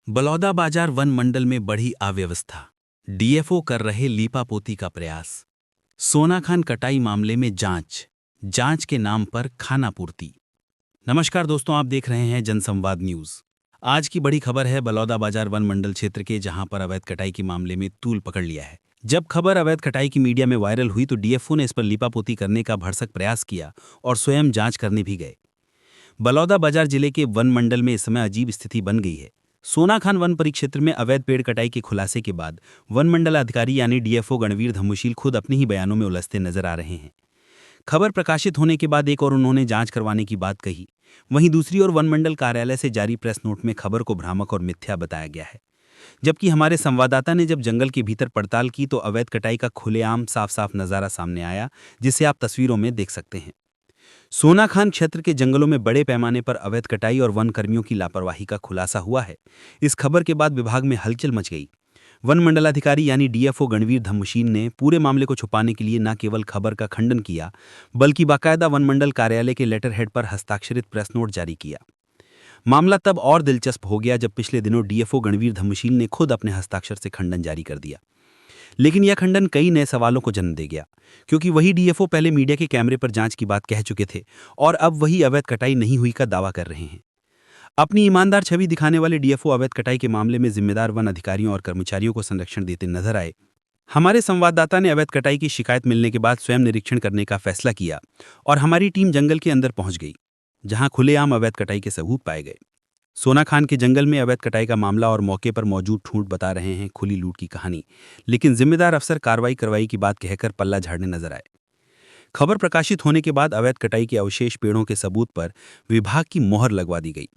Balodabazar one मंडल में बढ़ी अव्यवस्था। डीएफओ कर रहे लीपापोती का प्रयास। सोनाखान कटाई मामले में जांच के नाम पर खानापूर्ति। नमस्कार दोस्तों, आप देख रहे हैं जनसंवाद न्यूज। आज की बड़ी खबर है बलौदाबाजार वन मंडल क्षेत्र के, जहां पर अवैध कटाई के मामले में तूल पकड़ लिया है। जब खबर अवैध कटाई की मीडिया में वायरल हुई तो डीएफओ ने इस पर लीपापोती करने का भरसक प्रयास किया और स्वयं जांच करने भी गए। बलौदाबाजार जिले के वन मंडल में इस समय अजीब स्थिति बन गई है। सोनाखान वन परिक्षेत्र में अवैध पेड़ कटाई के खुलासे के बाद वन मंडल अधिकारी यानी डीएफओ गणवीर धम्मशील खुद अपने ही बयानों में उलझते नजर आ रहे हैं। खबर प्रकाशित होने के बाद एक और उन्होंने जांच करवाने की बात कही, वहीं दूसरी ओर वन मंडल कार्यालय से जारी प्रेस नोट में खबर को भ्रामक और मिथ्या बताया गया है। जबकि हमारे संवाददाता ने जब जंगल के भीतर पड़ताल की तो अवैध कटाई का खुलेआम साफ साफ नजारा सामने आया, जिसे आप तस्वीरों में देख सकते हैं। सोनाखान क्षेत्र के जंगलों में बड़े पैमाने पर अवैध कटाई और वन कर्मियों की लापरवाही का खुलासा हुआ है। इस खबर के बाद विभाग में हलचल मच गई। वन मंडलाधिकारी यानी डीएफओ गणवीर धम्मशील ने पूरे मामले को छुपाने के लिए न केवल खबर का खंडन किया, बल्कि बाकायदा वन मंडल कार्यालय के लेटर हेड पर हस्ताक्षरित प्रेस नोट जारी किया। मामला तब और दिलचस्प हो गया जब पिछले दिनों डीएफओ गणवीर धम्मशील ने खुद अपने हस्ताक्षर से खंडन जारी कर दिया। लेकिन यह खंडन कई नए सवालों को जन्म दे गया, क्योंकि वही डीएफओ पहले मीडिया के कैमरे पर जांच की बात कह चुके थे और अब वही अवैध कटाई नहीं हुई का दावा कर रहे हैं। अपनी ईमानदार छवि दिखाने वाले डीएफओ अवैध कटाई के मामले में जिम्मेदार वन अधिकारियों और कर्मचारियों को संरक्षण देते नजर आए। हमारे संवाददाता ने अवैध कटाई की शिकायत मिलने के बाद स्वयं निरीक्षण करने का फैसला किया और हमारी टीम जंगल के अंदर पहुंच गई, जहां खुलेआम अवैध कटाई के सबूत पाए गए। सोनाखान के जंगल में अवैध कटाई का मामला और मौके पर मौजूद ठूंठ बता रहे हैं खुली लूट की कहानी, लेकिन जिम्मेदार अफसर कार्रवाई करवाई की बात कहकर पल्ला झाड़ने नजर आए। खबर प्रकाशित होने के बाद अवैध कटाई के अवशेष पेड़ों के सबूत पर विभाग की मोहर लगवा दी गई।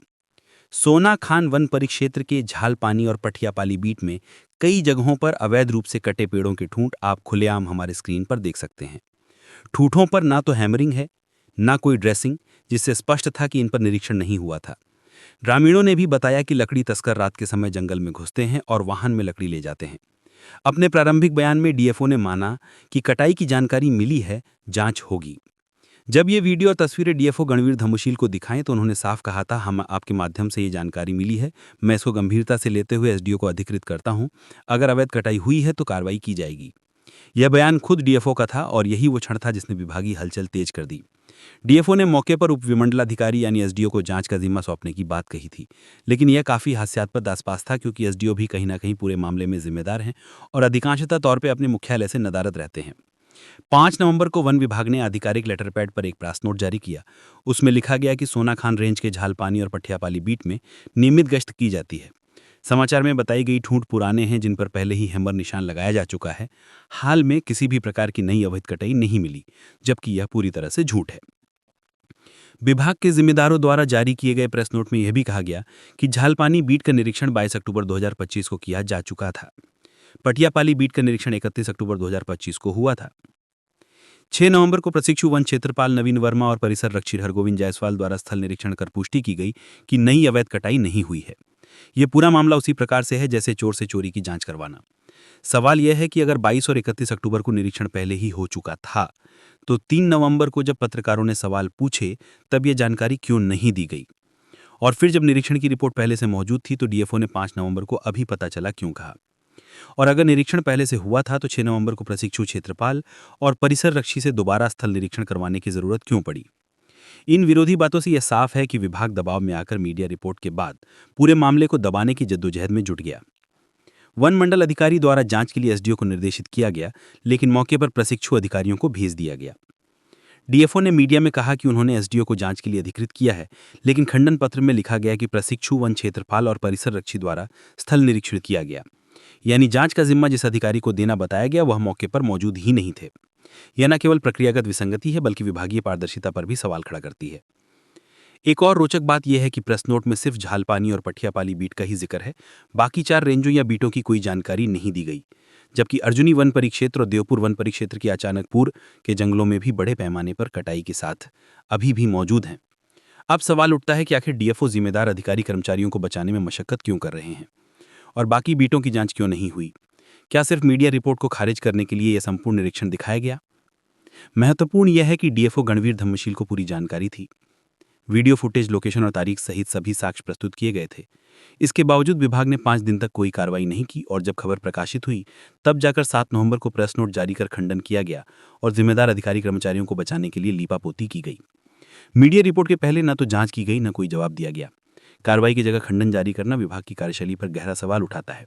सोनाखान वन परिक्षेत्र के झालपानी और पठियापाली बीट में कई जगहों पर अवैध रूप से कटे पेड़ों के ठूंठ आप खुलेआम हमारे स्क्रीन पर देख सकते हैं। ठूंठों पर ना तो हैमरिंग है, ना कोई ड्रेसिंग, जिससे स्पष्ट था कि इन पर निरीक्षण नहीं हुआ था। ग्रामीणों ने भी बताया कि लकड़ी तस्कर रात के समय जंगल में घुसते हैं और वाहन में लकड़ी ले जाते हैं। अपने प्रारंभिक बयान में डीएफओ ने माना कि कटाई की जानकारी मिली है, जांच होगी। जब ये वीडियो और तस्वीरें डीएफओ गणवीर धम्मशील को दिखाएं तो उन्होंने साफ कहा था, हम आपके माध्यम से ये जानकारी मिली है, मैं इसको गंभीरता से लेते हुए एसडीओ को अधिकृत करता हूं। अगर अवैध कटाई हुई है तो कार्रवाई की जाएगी। यह बयान खुद डीएफओ का था और यही वो क्षण था जिसने विभागीय हलचल तेज कर दी। डीएफओ ने मौके पर उपविमंडलाधिकारी यानी एसडीओ को जांच का जिम्मा सौंपने की बात कही थी, लेकिन यह काफी हास्यास्पद आसपास था, क्योंकि एसडीओ भी कहीं ना कहीं पूरे मामले में जिम्मेदार हैं और अधिकांशतः तौर पर अपने मुख्यालय से नदारद रहते हैं। 5 नवंबर को वन विभाग ने आधिकारिक लेटर पैड पर एक प्रेस नोट जारी किया। उसमें लिखा गया कि सोनाखान रेंज के झालपानी और पठियापाली बीट में नियमित गश्त की जाती है। समाचार में बताई गई ठूंठ पुराने हैं, जिन पर पहले ही हैमर निशान लगाया जा चुका है। हाल में किसी भी प्रकार की नई अवैध कटाई नहीं मिली, जबकि यह पूरी तरह से झूठ है। विभाग के जिम्मेदारों द्वारा जारी किए गए प्रेस नोट में यह भी कहा गया कि झालपानी बीट का निरीक्षण 22 अक्टूबर 2025 को किया जा चुका था। पटियापाली बीट का निरीक्षण 31 अक्टूबर 2025 को हुआ था। 6 नवंबर को प्रशिक्षु वन क्षेत्रपाल नवीन वर्मा और परिसर रक्षी हरगोविंद जायसवाल द्वारा स्थल निरीक्षण कर पुष्टि की गई कि नई अवैध कटाई नहीं हुई है। यह पूरा मामला उसी प्रकार से है जैसे चोर से चोरी की जांच करवाना। सवाल यह है कि अगर 22 और 31 अक्टूबर को निरीक्षण पहले ही हो चुका था, तो 3 नवंबर को जब पत्रकारों ने सवाल पूछे तब यह जानकारी क्यों नहीं दी गई? और फिर जब निरीक्षण की रिपोर्ट पहले से मौजूद थी तो डीएफओ ने 5 नवंबर को अभी पता चला क्यों कहा? और अगर निरीक्षण पहले से हुआ था तो 6 नवंबर को प्रशिक्षु क्षेत्रपाल और परिसर रक्षी से दोबारा स्थल निरीक्षण करवाने की जरूरत क्यों पड़ी? इन विरोधी बातों से यह साफ है कि विभाग दबाव में आकर मीडिया रिपोर्ट के बाद पूरे मामले को दबाने की जद्दोजहद में जुट गया। वन मंडल अधिकारी द्वारा जांच के लिए एसडीओ को निर्देशित किया गया, लेकिन मौके पर प्रशिक्षु अधिकारियों को भेज दिया गया। डीएफओ ने मीडिया में कहा कि उन्होंने एसडीओ को जांच के लिए अधिकृत किया है, लेकिन खंडन पत्र में लिखा गया कि प्रशिक्षु वन क्षेत्रपाल और परिसर रक्षी द्वारा स्थल निरीक्षण किया गया, यानी जांच का जिम्मा जिस अधिकारी को देना बताया गया वह मौके पर मौजूद ही नहीं थे। यह न केवल प्रक्रियागत विसंगति है बल्कि विभागीय पारदर्शिता पर भी सवाल खड़ा करती है। एक और रोचक बात यह है कि प्रेस नोट में सिर्फ झालपानी और पठियापाली बीट का ही जिक्र है, बाकी 4 रेंजों या बीटों की कोई जानकारी नहीं दी गई। जबकि अर्जुनी वन परिक्षेत्र और देवपुर वन परिक्षेत्र के अचानकपुर के जंगलों में भी बड़े पैमाने पर कटाई के साथ अभी भी मौजूद हैं। अब सवाल उठता है कि आखिर डीएफओ जिम्मेदार अधिकारी कर्मचारियों को बचाने में मशक्कत क्यों कर रहे हैं और बाकी बीटों की जांच क्यों नहीं हुई? क्या सिर्फ मीडिया रिपोर्ट को खारिज करने के लिए यह संपूर्ण निरीक्षण दिखाया गया? महत्वपूर्ण यह है कि डीएफओ गणवीर धम्मशील को पूरी जानकारी थी। वीडियो फुटेज, लोकेशन और तारीख सहित सभी साक्ष्य प्रस्तुत किए गए थे, इसके बावजूद विभाग ने 5 दिन तक कोई कार्रवाई नहीं की और जब खबर प्रकाशित हुई तब जाकर 7 नवंबर को प्रेस नोट जारी कर खंडन किया गया और जिम्मेदार अधिकारी कर्मचारियों को बचाने के लिए लीपापोती की गई। मीडिया रिपोर्ट के पहले न तो जांच की गई न कोई जवाब दिया गया। कार्रवाई की जगह खंडन जारी करना विभाग की कार्यशैली पर गहरा सवाल उठाता है।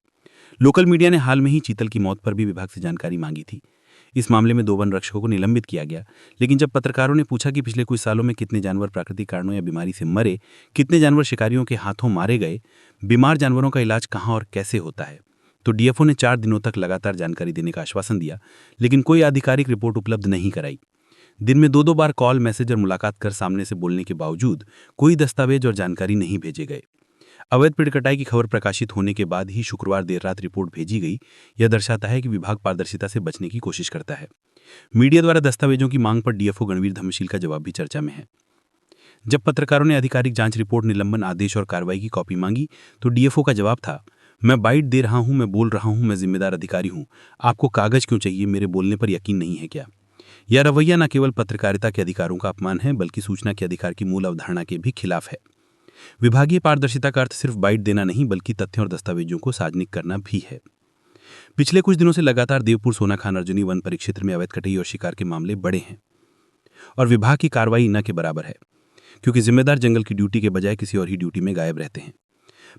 लोकल मीडिया ने हाल में ही चीतल की मौत पर भी विभाग से जानकारी मांगी थी। इस मामले में 2 वन रक्षकों को निलंबित किया गया, लेकिन जब पत्रकारों ने पूछा कि पिछले कुछ सालों में कितने जानवर प्राकृतिक कारणों या बीमारी से मरे, कितने जानवर शिकारियों के हाथों मारे गए, बीमार जानवरों का इलाज कहाँ और कैसे होता है, तो डीएफओ ने 4 दिनों तक लगातार जानकारी देने का आश्वासन दिया, लेकिन कोई आधिकारिक रिपोर्ट उपलब्ध नहीं कराई। दिन में 2-2 बार कॉल, मैसेज और मुलाकात कर सामने से बोलने के बावजूद कोई दस्तावेज और जानकारी नहीं भेजे गए। अवैध पेड़ कटाई की खबर प्रकाशित होने के बाद ही शुक्रवार देर रात रिपोर्ट भेजी गई। यह दर्शाता है कि विभाग पारदर्शिता से बचने की कोशिश करता है। मीडिया द्वारा दस्तावेजों की मांग पर डीएफओ गणवीर धर्मशील का जवाब भी चर्चा में है। जब पत्रकारों ने आधिकारिक जांच रिपोर्ट, निलंबन आदेश और कार्रवाई की कॉपी मांगी तो डीएफओ का जवाब था, मैं बाइट दे रहा हूं, मैं बोल रहा हूं, मैं जिम्मेदार अधिकारी हूं। आपको कागज क्यों चाहिए? मेरे बोलने पर यकीन नहीं है क्या? यह रवैया न केवल पत्रकारिता के अधिकारों का अपमान है बल्कि सूचना के अधिकार की मूल अवधारणा के भी खिलाफ है। विभागीय पारदर्शिता का अर्थ सिर्फ बाइट देना नहीं बल्कि तथ्यों और दस्तावेजों को सार्वजनिक करना भी है। पिछले कुछ दिनों से लगातार देवपुर सोनाखान अर्जुनी वन परिक्षेत्र में अवैध कटाई और शिकार के मामले बढ़े हैं और विभाग की कार्रवाई न के बराबर है, क्योंकि जिम्मेदार जंगल की ड्यूटी के बजाय किसी और ही ड्यूटी में गायब रहते हैं।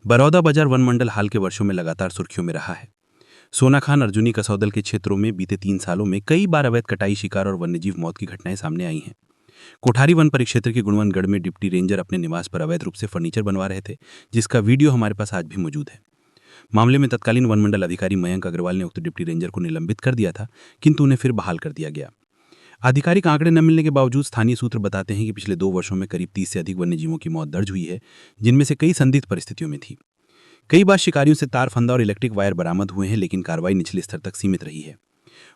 बरौदा बाजार वन मंडल हाल के वर्षों में लगातार सुर्खियों में रहा है। सोनाखान अर्जुनी कसौदल के क्षेत्रों में बीते 3 सालों में कई बार अवैध कटाई, शिकार और वन्यजीव मौत की घटनाएं सामने आई हैं। कोठारी वन परिक्षेत्र के गुणवनगढ़ में डिप्टी रेंजर अपने निवास पर अवैध रूप से फर्नीचर बनवा रहे थे, जिसका वीडियो हमारे पास आज भी मौजूद है। मामले में तत्कालीन वन मंडल अधिकारी मयंक अग्रवाल ने उक्त डिप्टी रेंजर को निलंबित कर दिया था, किंतु उन्हें फिर बहाल कर दिया गया। आधिकारिक आंकड़े न मिलने के बावजूद स्थानीय सूत्र बताते हैं कि पिछले 2 वर्षों में करीब 30 से अधिक वन्यजीवों की मौत दर्ज हुई है, जिनमें से कई संदिग्ध परिस्थितियों में थी। कई बार शिकारियों से तार, फंदा और इलेक्ट्रिक वायर बरामद हुए हैं, लेकिन कार्रवाई निचले स्तर तक सीमित रही है।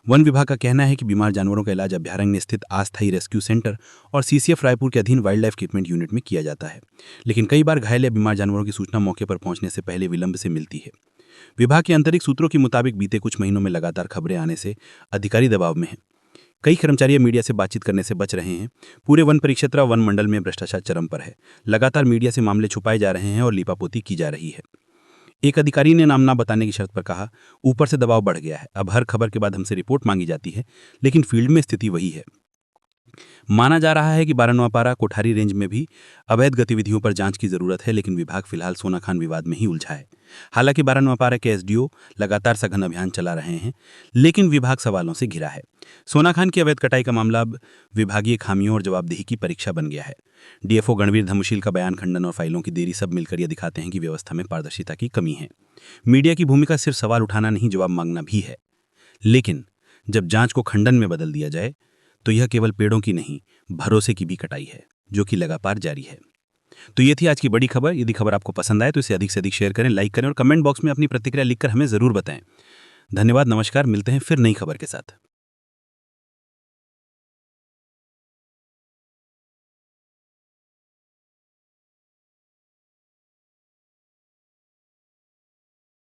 वन विभाग का कहना है कि बीमार जानवरों का इलाज अभ्यारण्य स्थित अस्थायी रेस्क्यू सेंटर और सीसीएफ रायपुर के अधीन वाइल्ड लाइफ ट्रीटमेंट यूनिट में किया जाता है, लेकिन कई बार घायल या बीमार जानवरों की सूचना मौके पर पहुंचने से पहले विलंब से मिलती है। विभाग के आंतरिक सूत्रों के मुताबिक बीते कुछ महीनों में लगातार खबरें आने से अधिकारी दबाव में हैं। कई कर्मचारी मीडिया से बातचीत करने से बच रहे हैं। पूरे वन परिक्षेत्र वन मंडल में भ्रष्टाचार चरम पर है। लगातार मीडिया से मामले छुपाए जा रहे हैं और लीपापोती की जा रही है। एक अधिकारी ने नाम ना बताने की शर्त पर कहा, ऊपर से दबाव बढ़ गया है, अब हर खबर के बाद हमसे रिपोर्ट मांगी जाती है, लेकिन फील्ड में स्थिति वही है। माना जा रहा है कि बारनवापारा कोठारी रेंज में भी अवैध गतिविधियों पर जांच की जरूरत है, लेकिन विभाग फिलहाल सोनाखान विवाद में ही उलझा है। हालांकि बारनवापारा के एसडीओ लगातार सघन अभियान चला रहे हैं, लेकिन विभाग सवालों से घिरा है। सोनाखान की अवैध कटाई का मामला अब विभागीय खामियों और जवाबदेही की परीक्षा बन गया है। डीएफओ गणवीर धर्मशील का बयान, खंडन और फाइलों की देरी सब मिलकर यह दिखाते हैं कि व्यवस्था में पारदर्शिता की कमी है। मीडिया की भूमिका सिर्फ सवाल उठाना नहीं, जवाब मांगना भी है। लेकिन जब जांच को खंडन में बदल दिया जाए तो यह केवल पेड़ों की नहीं, भरोसे की भी कटाई है, जो कि लगातार जारी है। तो ये थी आज की बड़ी खबर। यदि खबर आपको पसंद आए तो इसे अधिक से अधिक शेयर करें, लाइक करें और कमेंट बॉक्स में अपनी प्रतिक्रिया लिखकर हमें जरूर बताएं। धन्यवाद, नमस्कार, मिलते हैं फिर नई खबर के साथ।